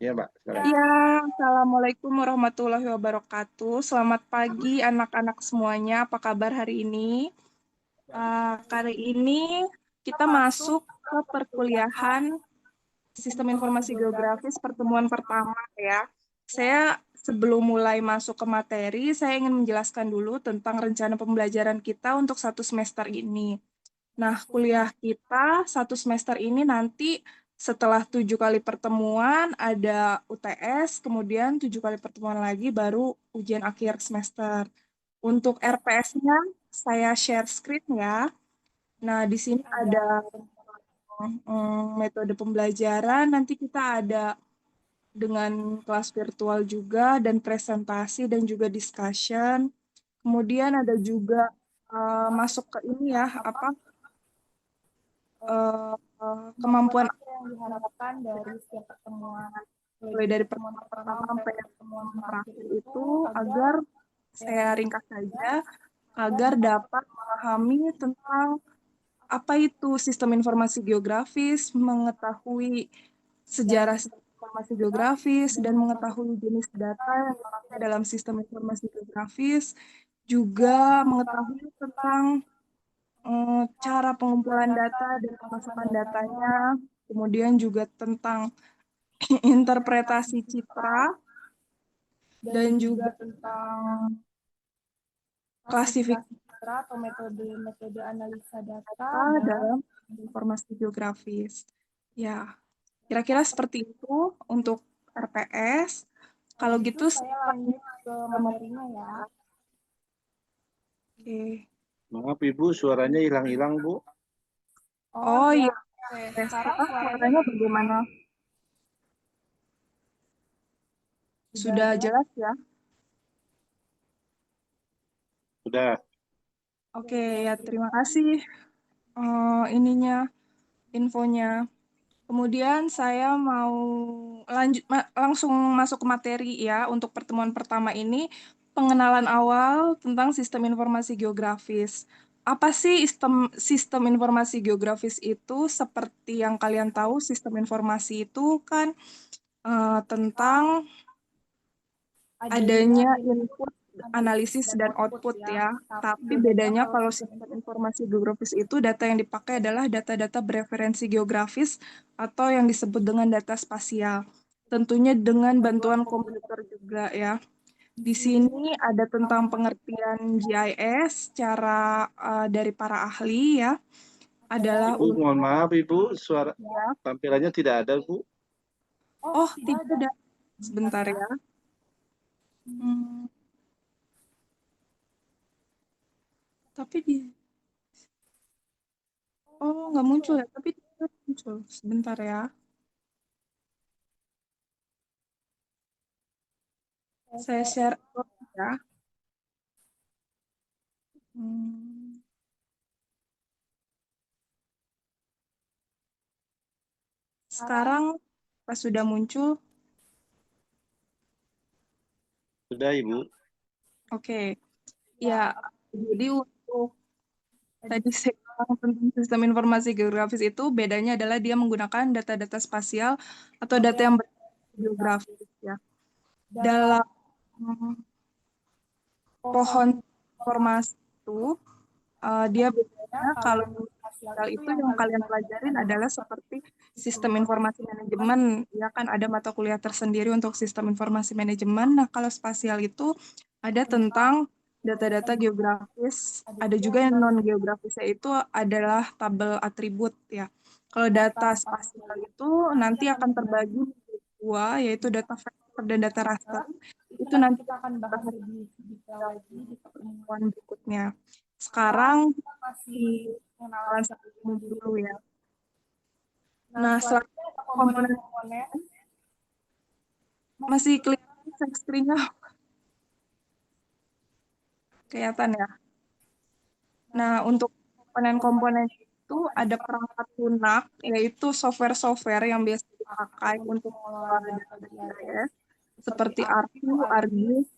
Iya, Mbak. Silakan. Iya, Assalamualaikum warahmatullahi wabarakatuh. Selamat pagi anak-anak semuanya. Apa kabar hari ini? Kali ini kita masuk ke perkuliahan Sistem Informasi Geografis pertemuan pertama ya. Saya sebelum mulai masuk ke materi, saya ingin menjelaskan dulu tentang rencana pembelajaran kita untuk satu semester ini. Nah, kuliah kita satu semester ini nanti setelah 7 kali pertemuan ada UTS, kemudian 7 kali pertemuan lagi baru ujian akhir semester. Untuk RPS-nya saya share screen ya. Nah, di sini ada metode pembelajaran. Nanti kita ada dengan kelas virtual juga dan presentasi dan juga discussion. Kemudian ada juga masuk ke ini ya, apa eh, kemampuan yang diharapkan dari setiap pertemuan, mulai dari pertemuan pertama sampai pertemuan terakhir itu agar saya ringkas saja agar dapat memahami tentang apa itu sistem informasi geografis, mengetahui sejarah sistem informasi geografis dan mengetahui jenis data yang dipakai dalam sistem informasi geografis, juga mengetahui tentang cara pengumpulan data dan pemasukan datanya, kemudian juga tentang interpretasi citra, dan juga tentang klasifikasi citra atau metode analisa data dalam informasi geografis. Ya, kira-kira seperti itu untuk RPS. Kalau gitu, saya lanjut ke materinya ya. Oke. Maaf, Ibu, suaranya hilang-hilang, Bu. Oh iya, Sekarang sekarang suaranya bagaimana? Sudah jelas ya? Sudah. Oke, ya terima kasih infonya. Kemudian saya mau langsung masuk ke materi ya untuk pertemuan pertama ini, pengenalan awal tentang sistem informasi geografis. Apa sih sistem informasi geografis itu? Seperti yang kalian tahu, sistem informasi itu kan tentang adanya input, analisis, dan output ya. Tapi bedanya kalau sistem informasi geografis itu data yang dipakai adalah data-data bereferensi geografis atau yang disebut dengan data spasial. Tentunya dengan bantuan komputer juga ya. Di sini ada tentang pengertian GIS cara dari para ahli ya. Adalah Ibu, mohon maaf, Ibu, suara ya. tampilannya tidak ada, Bu. Oh, tidak ada. Sebentar ya. Hmm, tapi nggak muncul ya, tapi tidak muncul. Sebentar ya. Saya share ya. Hmm. Sekarang pas sudah muncul, Sudah, Ibu. oke. Ya, jadi untuk tadi saya bilang tentang sistem informasi geografis itu bedanya adalah dia menggunakan data-data spasial atau data yang geografis ya. Dalam pohon informasi itu dia bedanya kalau spasial itu yang kalian pelajarin adalah seperti sistem informasi manajemen, ya kan ada mata kuliah tersendiri untuk sistem informasi manajemen. Nah, kalau spasial itu ada tentang data-data geografis, ada juga yang non geografis yaitu adalah tabel atribut ya. Kalau data spasial itu nanti akan terbagi menjadi dua, yaitu data vektor dan data raster. Itu nanti kita akan bahas lebih detail lagi di pertemuan berikutnya. Sekarang kita masih pengenalan satu umum dulu ya. Nah, selanjutnya komponen-komponen masih kelihatan share screen-nya kelihatan ya. Nah, untuk komponen-komponen itu ada perangkat lunak, yaitu software-software yang biasa dipakai untuk mengelola data GIS, seperti ArcView, ArcGIS,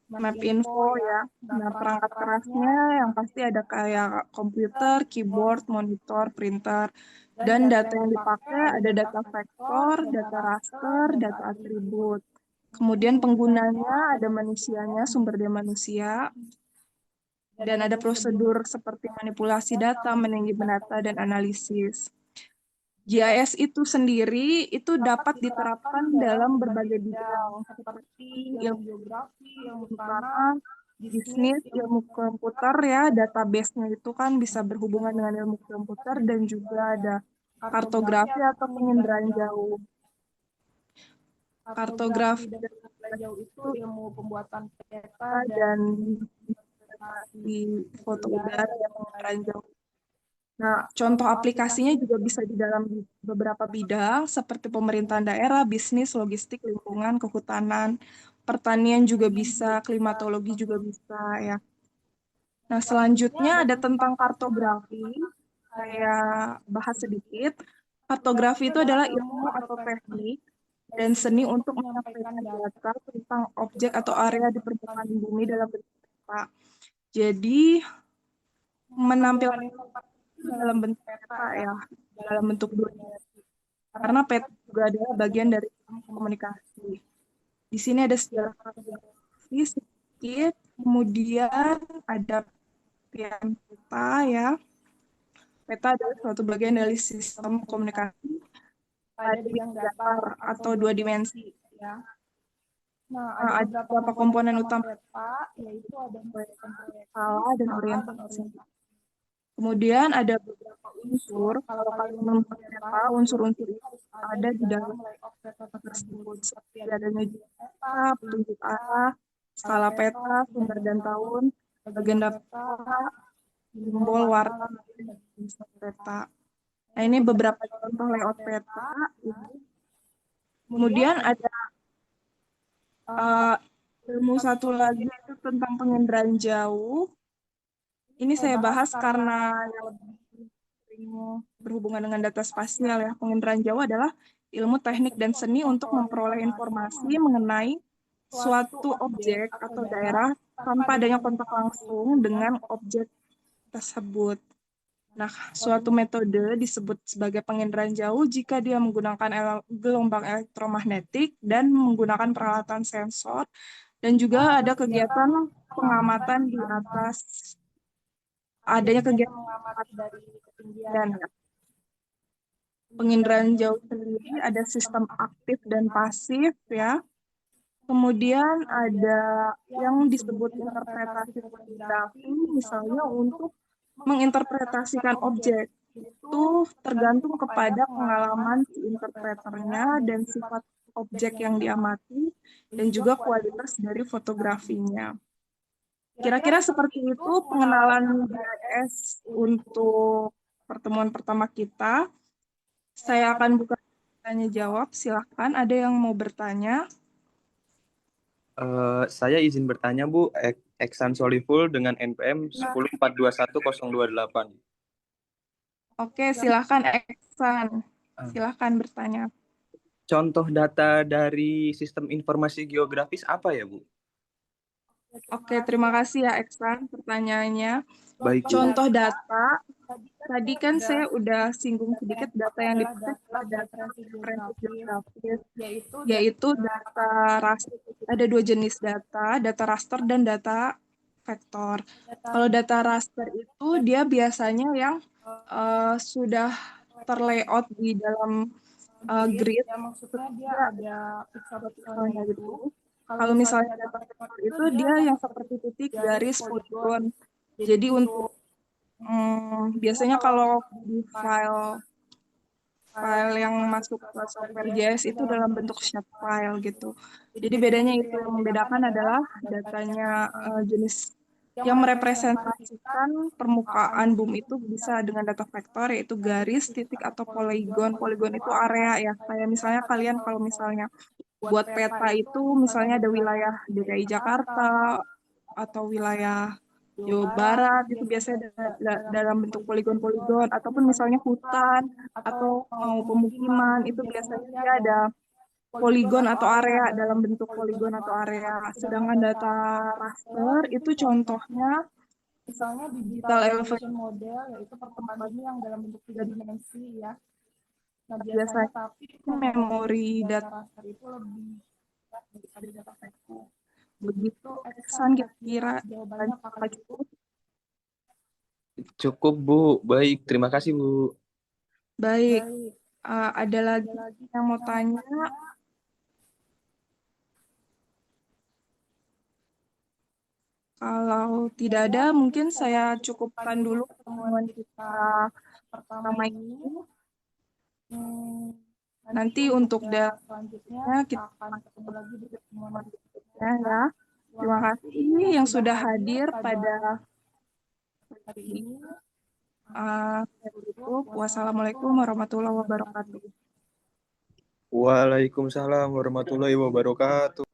map info ya. Nah, perangkat kerasnya yang pasti ada kayak komputer, keyboard, monitor, printer. Dan data yang dipakai ada data vektor, data raster, data atribut. Kemudian penggunanya ada manusianya, sumber daya manusia. Dan ada prosedur seperti manipulasi data, manajemen data, dan analisis. GIS itu sendiri itu dapat diterapkan dalam berbagai bidang seperti ilmu geografi, ilmu tanah, bisnis, ilmu komputer ya, database-nya itu kan bisa berhubungan dengan ilmu komputer dan juga ada kartografi atau penginderaan jauh. Kartografi dan penilaian jauh itu ilmu pembuatan peta dan di foto udara yang penginderaan jauh. Nah, contoh aplikasinya juga bisa di dalam beberapa bidang seperti pemerintahan daerah, bisnis, logistik, lingkungan, kehutanan, pertanian juga bisa, klimatologi juga bisa ya. Nah, selanjutnya ada tentang kartografi. Saya bahas sedikit. Kartografi itu adalah ilmu atau teknik dan seni untuk menyampaikan data tentang objek atau area di permukaan bumi dalam bentuk peta. Jadi, menampilkan dalam bentuk peta ya, dalam bentuk dua dimensi. Karena peta juga adalah bagian dari komunikasi. Di sini ada sejarah kartografi sedikit, kemudian ada peta ya. Peta adalah suatu bagian dari sistem komunikasi pada bidang datar atau dua dimensi ya. Nah, ada beberapa komponen utama peta, yaitu ada skala dan orientasi. Kemudian ada beberapa unsur, kalau kalian membuat peta, unsur-unsur itu ada di dalam layout peta tersebut, seperti adanya peta, petunjuk arah, skala peta, sumber dan tahun, legenda peta, simbol, warna, dan peta. Nah, ini beberapa contoh layout peta. Kemudian ada ilmu satu lagi itu tentang penginderaan jauh. Ini saya bahas karena yang lebih sering berhubungan dengan data spasial ya. Penginderaan jauh adalah ilmu teknik dan seni untuk memperoleh informasi mengenai suatu objek atau daerah tanpa adanya kontak langsung dengan objek tersebut. Nah, suatu metode disebut sebagai penginderaan jauh jika dia menggunakan gelombang elektromagnetik dan menggunakan peralatan sensor, dan juga ada kegiatan pengamatan di atas adanya kegiatan mengamati dari ketinggian. Penginderaan jauh sendiri ada sistem aktif dan pasif ya. Kemudian ada yang disebut interpretasi fotografi, misalnya untuk menginterpretasikan objek. Itu tergantung kepada pengalaman si interpreternya dan sifat objek yang diamati dan juga kualitas dari fotografinya. Kira-kira seperti itu pengenalan GIS untuk pertemuan pertama kita. Saya akan buka tanya jawab. Silahkan, ada yang mau bertanya? Saya izin bertanya, Bu. Eksan Soliful dengan NPM 10421028. Oke, silahkan Eksan. Silahkan bertanya. Contoh data dari sistem informasi geografis apa ya, Bu? Oke, terima kasih ya Eksan pertanyaannya. Baik, Bu. Contoh data, tadi kan saya udah singgung sedikit data yang dipakai adalah data referensi geografis, yaitu data raster. Ada dua jenis data raster dan data vektor. Kalau data raster itu dia biasanya yang sudah terlayout di dalam grid, maksudnya dia ada pixel-pixelnya gitu. Kalau misalnya data vektor itu dia yang seperti titik, garis, poligon. Jadi untuk biasanya kalau di file yang masuk ke software GIS itu dalam bentuk shapefile gitu. Jadi bedanya itu, yang membedakan adalah datanya jenis yang merepresentasikan permukaan bumi itu bisa dengan data vektor, yaitu garis, titik, atau poligon. Poligon itu area ya. Kayak misalnya kalian kalau misalnya buat peta itu misalnya ada wilayah DKI Jakarta atau wilayah Jawa Barat, itu biasanya dalam bentuk poligon-poligon, ataupun misalnya hutan atau pemukiman, itu biasanya dia ada poligon atau area dalam bentuk poligon atau area. Sedangkan data raster itu contohnya Misalnya digital digital elevation elevation model, yaitu pertemuan ini yang dalam bentuk 3 dimensi ya. Nah, biasanya biasanya tapi memori data data raster itu lebih daripada data textbook. begitu. Eksan Kira-kira jawabannya apakah cukup? Cukup, Bu. Baik, terima kasih, Bu. Baik, Baik, ada lagi yang mau tanya? Kalau tidak ada, mungkin saya cukupkan dulu pertemuan kita pertama ini. Nanti untuk selanjutnya kita akan ketemu lagi di pertemuan berikutnya ya. Terima kasih yang sudah hadir pada hari ini. saya tutup. Wassalamualaikum warahmatullahi wabarakatuh. Waalaikumsalam warahmatullahi wabarakatuh.